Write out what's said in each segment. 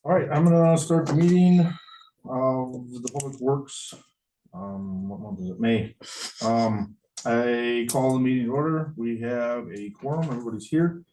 All right, I'm gonna start the meeting of the Public Works. What month is it? May. I call the meeting to order. We have a quorum. Everybody's here.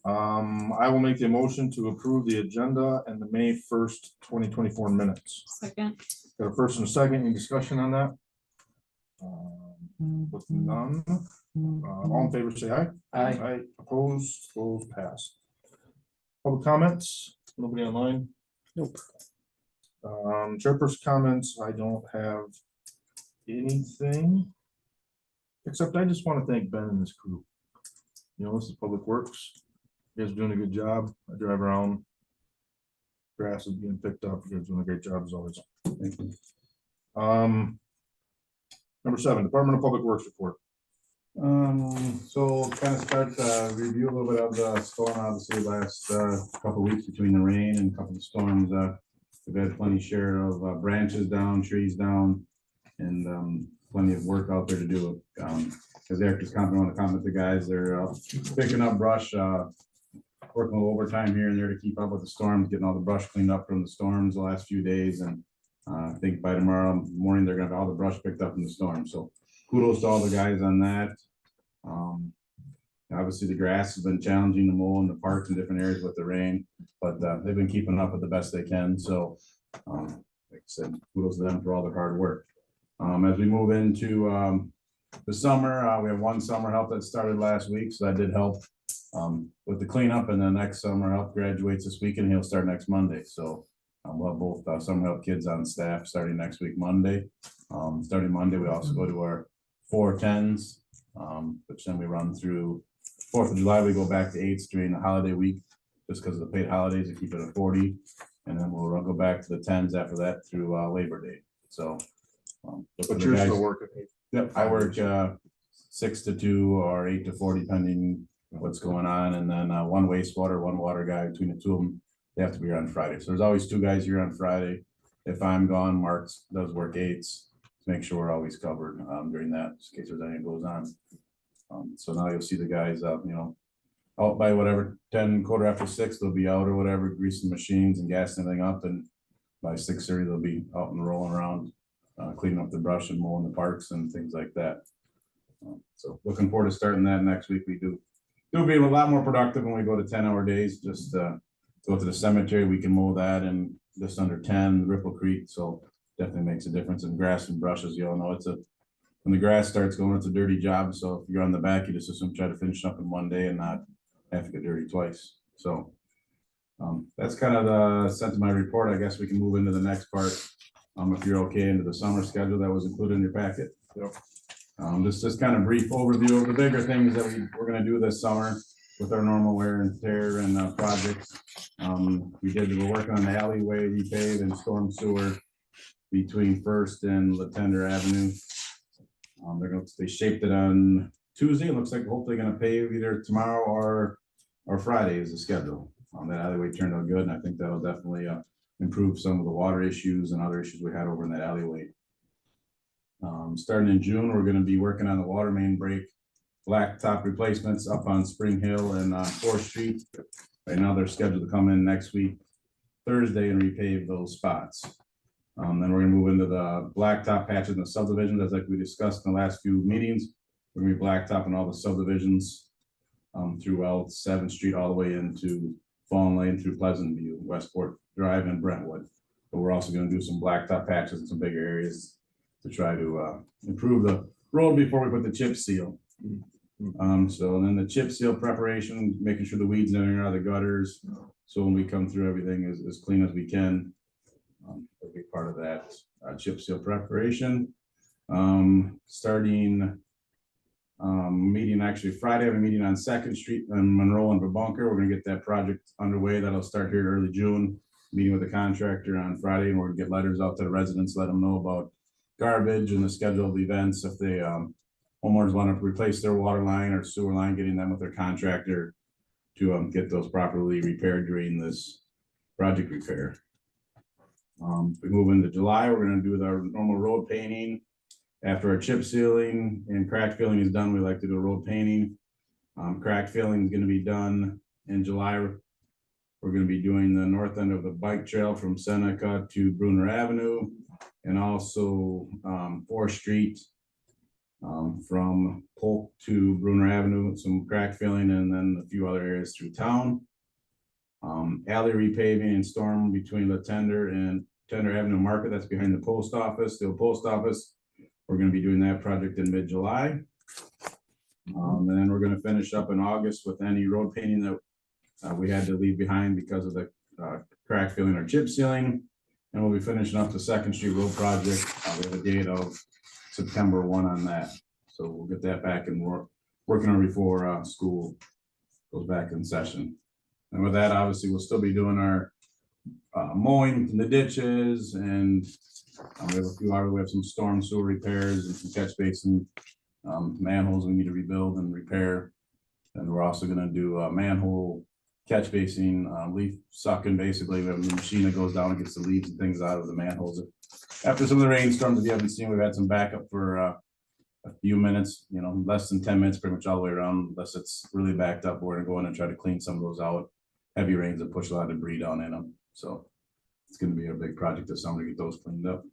I will make the motion to approve the agenda and the May 1st, 2024 minutes. Second. Got a first and a second. Any discussion on that? With none, all in favor say aye. Aye. Opposed, passed. Public comments? Nobody online? Nope. Chairperson comments, I don't have anything. Except I just want to thank Ben and his crew. You know, this is Public Works. You guys are doing a good job. I drive around. Grass is being picked up. You guys are doing a great job as always. Thank you. Number 7, Department of Public Works report. So kind of start review a little bit of the storm, obviously last couple of weeks between the rain and a couple of storms. We've had plenty share of branches down, trees down, and plenty of work out there to do. As Eric just want to comment, the guys, they're picking up brush, working a little overtime here and there to keep up with the storms, getting all the brush cleaned up from the storms the last few days. And I think by tomorrow morning, they're gonna have all the brush picked up from the storm. So kudos to all the guys on that. Obviously the grass has been challenging to mow in the parks and different areas with the rain, but they've been keeping up with the best they can. So like I said, kudos to them for all their hard work. As we move into the summer, we have one summer help that started last week, so that did help with the cleanup, and the next summer help graduates this weekend. He'll start next Monday. So we'll have both summer help kids on staff starting next week, Monday. Starting Monday, we also go to our 410s, which then we run through 4th of July. We go back to 8th during the holiday week, just because of the paid holidays, we keep it at 40. And then we'll go back to the 10s after that through Labor Day. So, But you're still working. Yep, I work 6 to 2 or 8 to 4, depending what's going on. And then one wastewater, one water guy. Between the two of them, they have to be here on Friday. So there's always 2 guys here on Friday. If I'm gone, Mark does work 8s to make sure we're always covered during that, just in case there's anything goes on. So now you'll see the guys out, you know, out by whatever 10, quarter after 6, they'll be out or whatever, greasing machines and gassing everything up. And by 6:30, they'll be out and rolling around, cleaning up the brush and mowing the parks and things like that. So looking forward to starting that next week. We do be a lot more productive when we go to 10-hour days. Just go to the cemetery, we can mow that in just under 10, Ripple Creek. So definitely makes a difference in grass and brushes. You all know when the grass starts going, it's a dirty job. So if you're on the back, you just assume try to finish up in one day and not have to get dirty twice. So that's kind of the sense of my report. I guess we can move into the next part. If you're okay, into the summer schedule that was included in your packet. Yep. Just kind of brief overview of the bigger things that we're going to do this summer with our normal wear and tear and projects. We're working on the alleyway repave and storm sewer between First and Latender Avenue. They shaped it on Tuesday. It looks like hopefully going to pave either tomorrow or Friday is the schedule. That alleyway turned out good, and I think that'll definitely improve some of the water issues and other issues we had over in that alleyway. Starting in June, we're going to be working on the water main break blacktop replacements up on Spring Hill and 4th Street. Right now they're scheduled to come in next week, Thursday, and repave those spots. Then we're going to move into the blacktop patches in the subdivisions, as like we discussed in the last few meetings. We're going to be blacktopping all the subdivisions throughout 7th Street all the way into Fawn Lane through Pleasant View, Westport Drive, and Brentwood. But we're also going to do some blacktop patches in some bigger areas to try to improve the road before we put the chip seal. So then the chip seal preparation, making sure the weeds and everything are out of the gutters. So when we come through, everything is as clean as we can. A big part of that chip seal preparation. Starting meeting actually Friday, I have a meeting on 2nd Street and Monroe and Babunker. We're going to get that project underway. That'll start here early June. Meeting with the contractor on Friday, and we're going to get letters out to the residents, let them know about garbage and the scheduled events. If they homeowners want to replace their water line or sewer line, getting them with their contractor to get those properly repaired during this project repair. We move into July, we're going to do our normal road painting. After our chip sealing and crack filling is done, we like to do a road painting. Crack filling is going to be done in July We're gonna be doing the north end of the bike trail from Seneca to Bruner Avenue, and also 4th Street from Polk to Bruner Avenue, with some crack filling, and then a few other areas through town. Alley repaving and storm between the Tender and Tender Avenue Market, that's behind the post office, the old post office. We're gonna be doing that project in mid-July. And then we're gonna finish up in August with any road painting that we had to leave behind because of the crack filling or chip sealing. And we'll be finishing up the 2nd Street Road project. We have a date of September 1 on that. So we'll get that back and working on before school goes back in session. And with that, obviously, we'll still be doing our mowing in the ditches, and we have some storm sewer repairs and some catch basin manholes we need to rebuild and repair. And we're also gonna do a manhole catch basin, leaf sucking. Basically, we have a machine that goes down and gets the leaves and things out of the manholes. After some of the rainstorms, if you haven't seen, we've had some backup for a few minutes, less than 10 minutes, pretty much all the way around, unless it's really backed up. We're gonna go in and try to clean some of those out. Heavy rains that push a lot of debris down in them. So it's gonna be a big project this summer to get those cleaned up.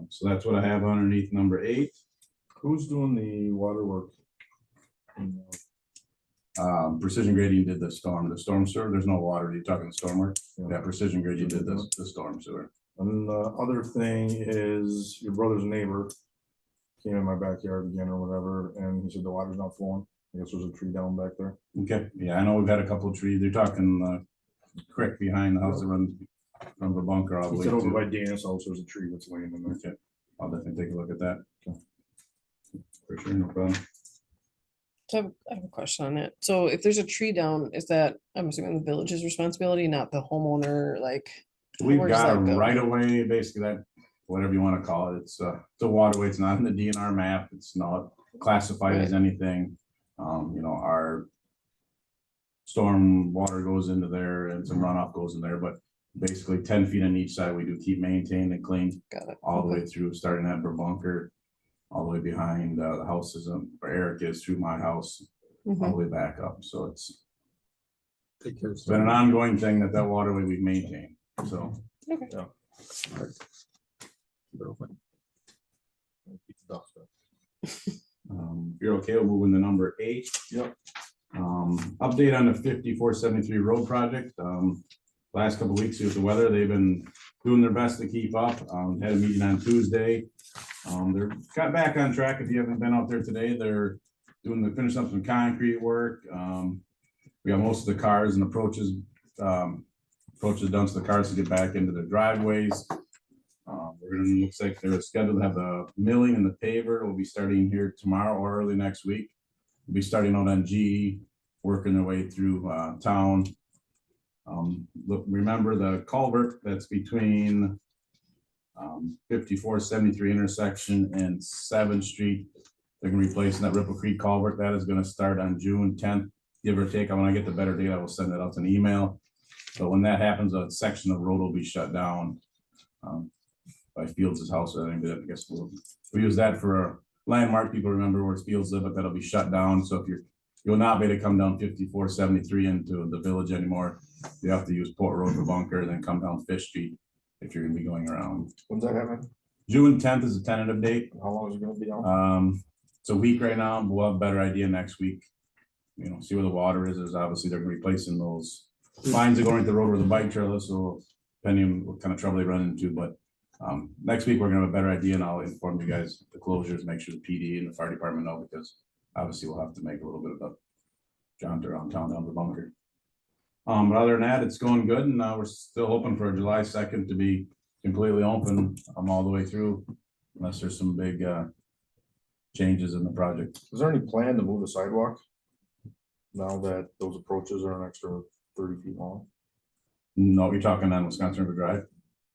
So that's what I have underneath number 8. Who's doing the water work? Precision Grading did the storm sewer. There's no water. You're talking the storm work? Yeah. Yeah, Precision Grading did the storm sewer. And the other thing is your brother's neighbor came in my backyard again or whatever, and he said the water's not flowing. I guess there's a tree down back there. Okay, yeah, I know we've had a couple of trees. They're talking the creek behind the house that runs from the bunker all the He way said over to. by Dana's house, there's a tree that's laying in there. Okay, I'll definitely take a look at that. For sure, no problem. So I have a question on it. So if there's a tree down, is that, I'm assuming the village's responsibility, not the homeowner, like? We've where does got a that go? right of way, basically that, whatever you want to call it. It's a waterway. It's not in the DNR map. It's not classified as anything. Our storm water goes into there and some runoff goes in there, but basically 10 feet on each side, we do keep maintained and clean Got it. all the Okay. way through, starting at bunker, all the way behind the houses where Eric is, through my house, all Mhm. the way back up. So it's Take care of been an ongoing thing that waterway we've maintained, so. Okay. Yeah. If you're okay, we'll move into number 8. Yep. Update on the 5473 road project. Last couple of weeks with the weather, they've been doing their best to keep up. Had a meeting on Tuesday. They're got back on track. If you haven't been out there today, they're finishing up some concrete work. We got most of the cars and approaches done, so the cars to get back into the driveways. Looks like they're scheduled to have the milling and the paver will be starting here tomorrow or early next week. We'll be starting out on G, working their way through town. Remember the culvert that's between 5473 intersection and 7th Street. They're gonna be replacing that Ripple Creek culvert. That is gonna start on June 10th, give or take. When I get the better date, I will send it out to an email. But when that happens, a section of road will be shut down by Fields' house. I guess we use that for a landmark. People remember where Fields live, but that'll be shut down. So if you'll not be able to come down 5473 into the village anymore. You have to use Port Road to bunker, then come down 5th Street if you're gonna be going around. When's that happening? June 10th is a tentative date. How long is it gonna be on? It's a week right now, but we'll have a better idea next week. See where the water is. There's obviously they're replacing those lines that go into the road where the bike trail is, so depending on what kind of trouble they run into, but next week we're gonna have a better idea, and I'll inform you guys the closures, make sure the PD and the fire department know, because obviously we'll have to make a little bit of a jaunt around town down the bunker. But other than that, it's going good, and we're still hoping for July 2nd to be completely open all the way through, unless there's some big changes in the project. Is there any plan to move the sidewalk? Now that those approaches are an extra 30 feet long? No, you're talking on Wisconsin River Drive?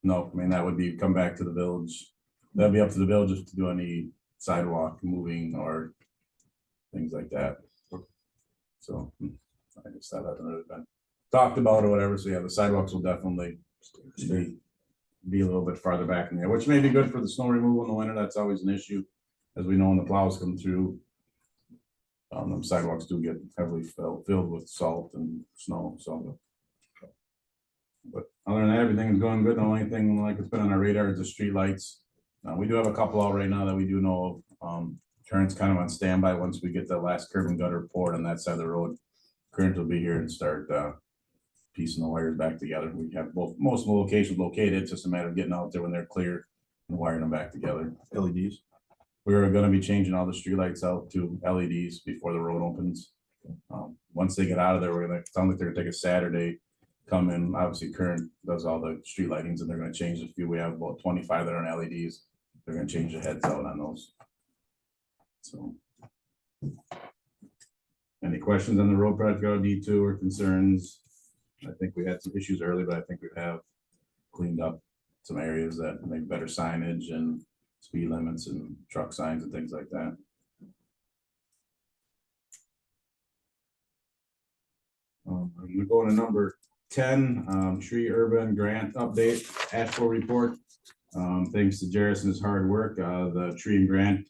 No, I mean, that would be come back to the village. That'd be up to the village if to do any sidewalk moving or things like that. So I guess that hasn't really been talked about or whatever. So yeah, the sidewalks will definitely be a little bit farther back in there, which may be good for the snow removal in the winter. That's always an issue. As we know, when the plows come through, them sidewalks do get heavily filled with salt and snow. So But other than that, everything is going good. The only thing like it's been on our radar is the street lights. We do have a couple out right now that we do know of. Current's kind of on standby. Once we get the last curb and gutter poured on that side of the road, Current will be here and start piecing the wires back together. We have most of the locations located. It's just a matter of getting out there when they're clear and wiring them back together. LEDs. We're gonna be changing all the streetlights out to LEDs before the road opens. Once they get out of there, we're gonna, sound like they're gonna take a Saturday, come in, obviously Current does all the street lightings and they're gonna change a few. We have about 25 that are on LEDs. They're gonna change the heads out on those. So. Any questions on the road project D2 or concerns? I think we had some issues early, but I think we have cleaned up some areas that make better signage and speed limits and truck signs and things like that. I'm gonna go to number 10, tree urban grant update, ASHTO report. Thanks to Jarris and his hard work, the tree and grant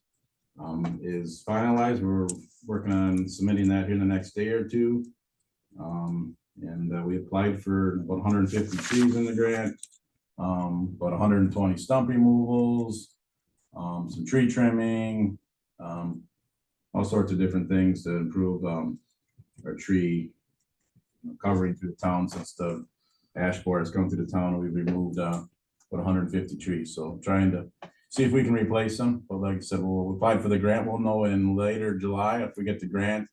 is finalized. We're working on submitting that here in the next day or two. And we applied for about 150 trees in the grant, about 120 stump removals, some tree trimming, all sorts of different things to improve our tree covering through the town. Since the ash borer has come through the town, we've removed about 150 trees. So trying to see if we can replace them. But like I said, we'll apply for the grant. We'll know in later July if we get the grant.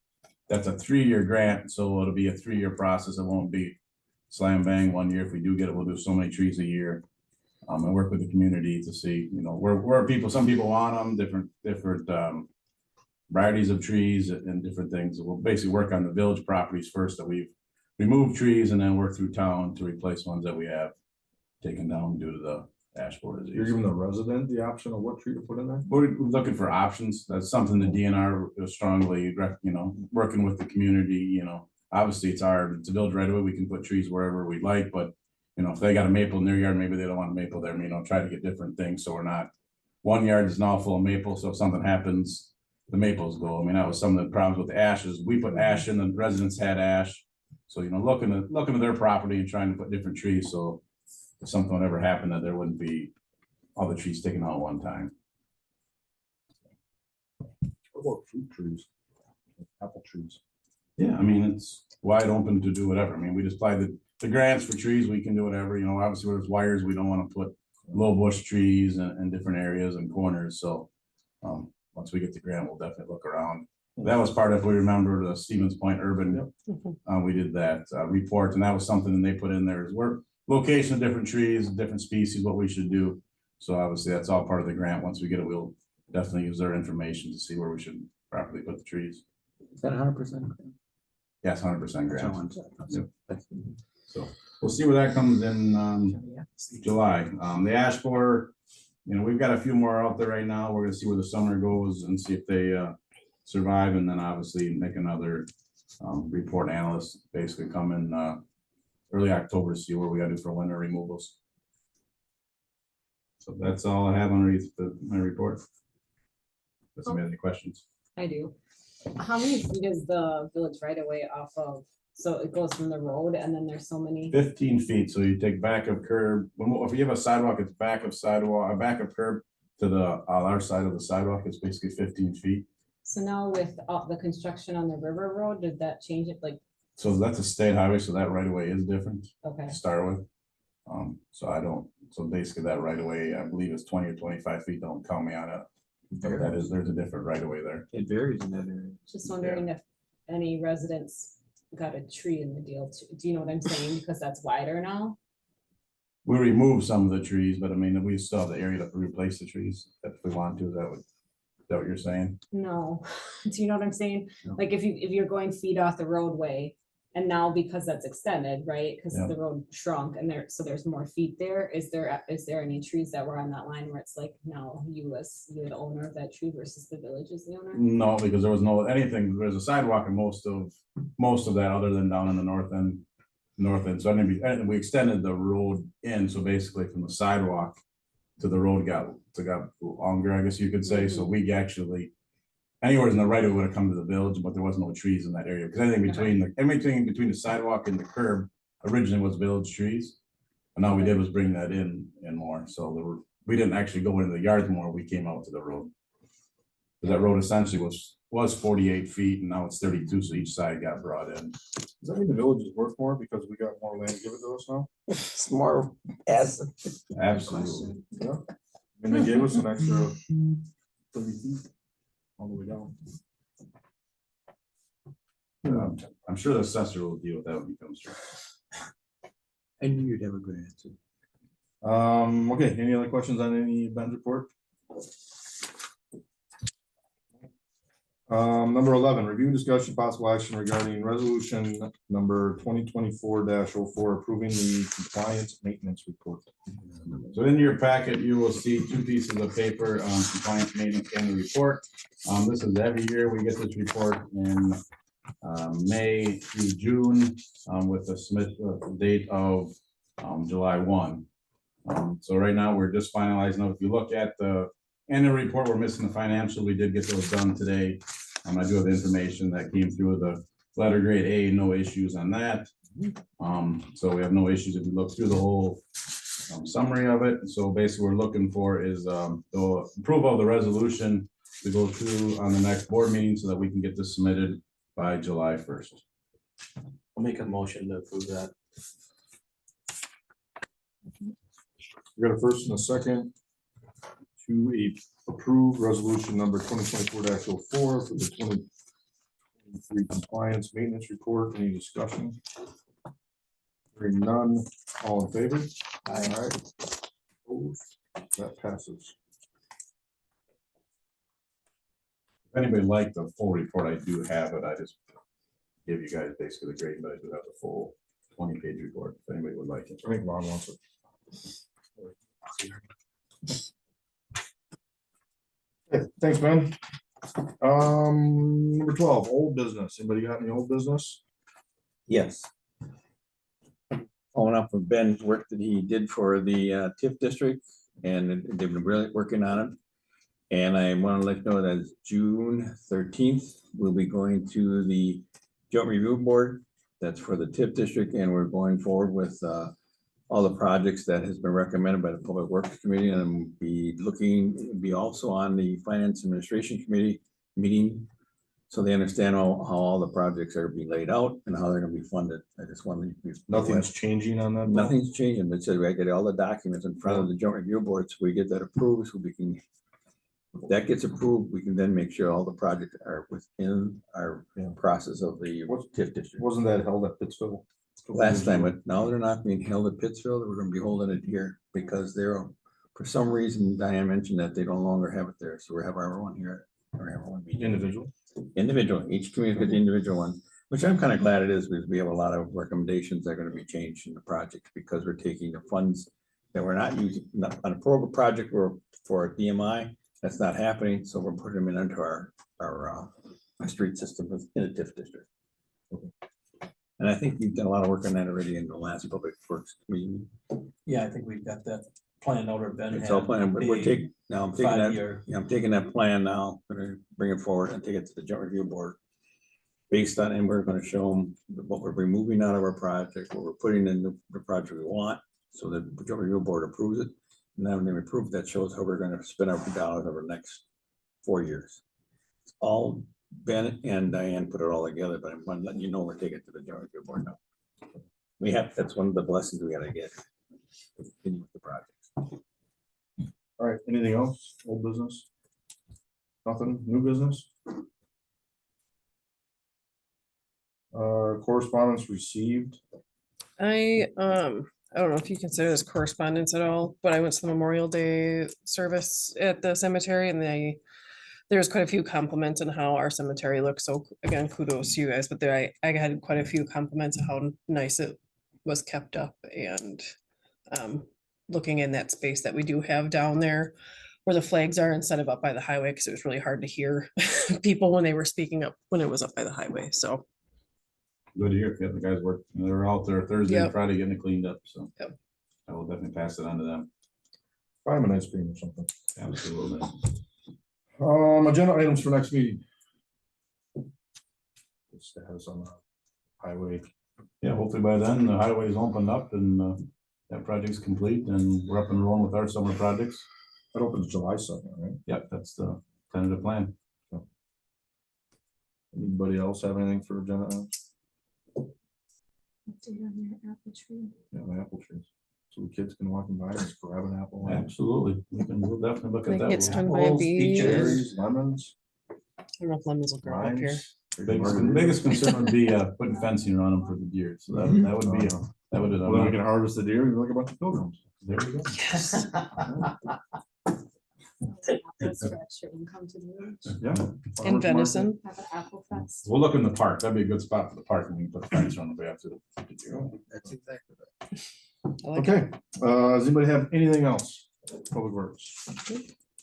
That's a 3-year grant, so it'll be a 3-year process. It won't be slam bang 1 year. If we do get it, we'll do so many trees a year. And work with the community to see, you know, where people, some people want them, different varieties of trees and different things. We'll basically work on the village properties first that we've removed trees, and then work through town to replace ones that we have taken down due to the ash borer disease. You're giving the resident the option of what tree to put in there? We're looking for options. That's something the DNR is strongly, you know, working with the community, you know. Obviously, it's a village right away. We can put trees wherever we like, but you know, if they got a maple in their yard, maybe they don't want a maple there. You know, try to get different things so we're not. One yard is now full of maple, so if something happens, the maples go. I mean, that was some of the problems with the ashes. We put ash in, the residents had ash. So, you know, looking at their property and trying to put different trees, so if something would ever happen, that there wouldn't be all the trees taken out at one time. What about fruit trees? Apple trees. Yeah, I mean, it's wide open to do whatever. I mean, we just apply the grants for trees, we can do whatever, you know, obviously where there's wires, we don't want to put low bush trees in different areas and corners, so. Once we get the grant, we'll definitely look around. That was part of, if we remember, the Stevens Point Urban, we did that report, and that was something that they put in there is where location of different trees, different species, what we should do. So obviously that's all part of the grant. Once we get it, we'll definitely use their information to see where we should properly put the trees. Is that 100%? Yes, 100% grant. Yep. So we'll see where that comes in July. The ash borer, you know, we've got a few more out there right now. We're gonna see where the summer goes and see if they survive, and then obviously make another report analyst basically come in early October to see where we gotta do for winter removals. So that's all I have underneath my report. Does somebody have any questions? I do. How many feet is the village right away off of? So it goes from the road and then there's so many. 15 feet, so you take back of curb, if you have a sidewalk, it's back of sidewalk, back of curb to the our side of the sidewalk, it's basically 15 feet. So now with the construction on the river road, did that change it? Like, So that's a state highway, so that right away is different okay, to start with. So basically that right away, I believe it's 20 or 25 feet, don't count me on it. But there's a different right away there. It varies in that area. just wondering if any residents got a tree in the deal too. Do you know what I'm saying? Because that's wider now. We removed some of the trees, but I mean, we still have the area to replace the trees if we want to. Is that what you're saying? No, do you know what I'm saying? No. Like if you're going feet off the roadway and now because that's extended, right? Because Yeah. the road shrunk and there's more feet there. Is there any trees that were on that line where it's like, no, you're the owner of that tree versus the village is the owner? No, because there was no anything. There's a sidewalk in most of that other than down in the north end. So and we extended the road in. So basically from the sidewalk to the road got longer, I guess you could say. So we actually anywhere in the right of it would have come to the village, but there was no trees in that area. Because anything between the sidewalk and the curb originally was village trees. And all we did was bring that in more, so we didn't actually go into the yard more, we came out to the road. 'Cause that road essentially was 48 feet and now it's 32, so each side got brought in. Does that mean the village is worth more because we got more land given to us now? It's more as. Absolutely. Yeah. And they gave us an extra 30 feet all the way down. I'm sure the assessor will deal with that when he comes through. I knew you'd have a good answer. Okay, any other questions on any Ben's report? Number 11, review discussion possible action regarding resolution number 2024-04 approving the compliance maintenance report. So in your packet, you will see two pieces of paper on compliance maintenance annual report. This is every year we get this report in May through June with the submit date of July 1. So right now, we're just finalizing. If you look at the annual report, we're missing the financial. We did get those done today. I do have the information that came through the letter grade A, no issues on that. So we have no issues if you look through the whole summary of it. So basically, what we're looking for is the approval of the resolution to go through on the next board meeting so that we can get this submitted by July 1st. I'll make a motion to approve that. We got a first and a second to approve resolution number 2024-04 for the 2023 compliance maintenance report. Any discussion? Hearing none, all in favor? Aye. Opposed? That passes. If anybody liked the full report, I do have it. I just gave you guys basically the grade, but I do have the full 20-page report if anybody would like it. I think Ron wants it. Okay, thanks, Ben. Number 12, old business. Anybody got any old business? Yes. Following up with Ben's work that he did for the TIF district, and they've been really working on it. And I want to let you know that June 13th, we'll be going to the Joint Review Board. That's for the TIF district, and we're going forward with all the projects that has been recommended by the Public Works Committee, and be also on the Finance Administration Committee meeting. So they understand how all the projects are being laid out and how they're gonna be funded. I just wanted to. Nothing's changing on that? Nothing's changing, but so I get all the documents in front of the Joint Review Board, so we get that approved, so we can. If that gets approved, we can then make sure all the projects are within our process of the TIF district. Wasn't that held at Pittsville? Last time, but now they're not being held at Pittsfield, we're gonna be holding it here because they're, for some reason, Diane mentioned that they no longer have it there, so we have our one here. Or have one meeting. Individual, each community gets the individual one, which I'm kind of glad it is, because we have a lot of recommendations that are gonna be changed in the project, because we're taking the funds that we're not using, on a program project or for DMI, that's not happening, so we're putting them in into our street system in a TIF district. And I think we've done a lot of work on that already in the last Public Works meeting. Yeah, I think we've got that planned out or Ben. It's all planned, but we're taking, now I'm taking that, 5-year. I'm taking that plan now, gonna bring it forward and take it to the Joint Review Board. Based on, and we're gonna show them what we're removing out of our project, what we're putting in the project we want, so that the Joint Review Board approves it. And then when they approve, that shows how we're gonna spend our dollars over the next 4 years. It's all Ben and Diane put it all together, but I'm letting you know we're taking it to the Joint Review Board now. We have, that's one of the blessings we gotta get. To continue with the project. All right, anything else? Old business? Nothing, new business? Correspondence received. I don't know if you consider this correspondence at all, but I went to the Memorial Day service at the cemetery, and there was quite a few compliments on how our cemetery looks. So again, kudos to you guys, but I had quite a few compliments of how nice it was kept up, and looking in that space that we do have down there where the flags are instead of up by the highway, because it was really hard to hear people when they were speaking up when it was up by the highway. So Good to hear. Yeah, the guys work, they're out there Thursday and Yep. Friday getting it cleaned up, so. Yep. I will definitely pass it on to them. Buy them an ice cream or something. Absolutely. Agenda items for next meeting. Status on the highway. Yeah, hopefully by then the highway's opened up and that project's complete and we're up and rolling with our summer projects. That opens July 2nd, right? Yep, that's the tentative plan. Anybody else have anything for agenda items? Update on your apple tree. Yeah, the apple trees. So the kids can walk and buy, just grab an apple. Absolutely. We'll definitely look at Like that. it's We'll- done by Apples, bees. peaches. Cherries, lemons, I don't know if lemons will grow up here. limes. Biggest concern would be putting fencing around them for the deer. So that would be, that would. Well, then we can harvest the deer, and like a bunch of pilgrims. There we go. Yes. Apple stretch your income to the village. Yeah. And Farmers market. venison. Have an apple fest. We'll look in the park. That'd be a good spot for the park. And we can put a fence around the way after. That's exactly right. I like it. Okay, does anybody have anything else? Public Works?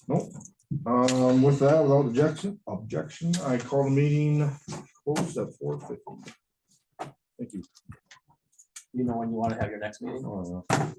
Nope. With that, without objection, I call the meeting closed at 4:50. Thank you. You know when you want to have your next meeting? Oh, yeah.